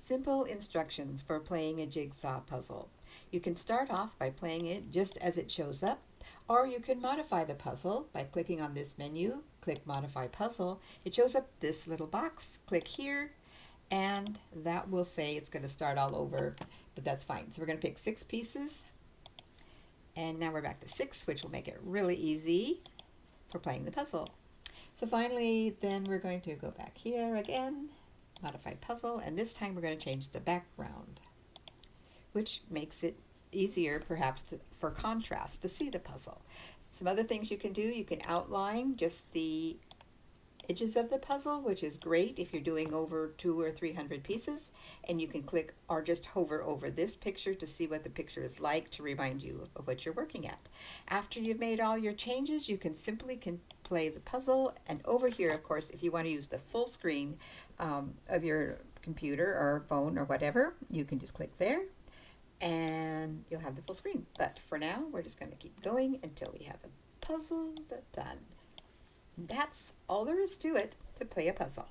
Simple instructions for playing a jigsaw puzzle. You can start off by playing it just as it shows up, or you can modify the puzzle by clicking on this menu, click Modify Puzzle. It shows up this little box, click here, and that will say it's going to start all over, but that's fine. So we're going to pick 6 pieces, and now we're back to 6, which will make it really easy for playing the puzzle. So finally, then we're going to go back here again, Modify Puzzle, and this time we're going to change the background, which makes it easier perhaps for contrast to see the puzzle. Some other things you can do, you can outline just the edges of the puzzle, which is great if you're doing over 200 or 300 pieces, and you can click or just hover over this picture to see what the picture is like to remind you of what you're working at. After you've made all your changes, you can simply play the puzzle, and over here, of course, if you want to use the full screen of your computer or phone or whatever, you can just click there and you'll have the full screen. But for now, we're just going to keep going until we have the puzzle done. That's all there is to it to play a puzzle.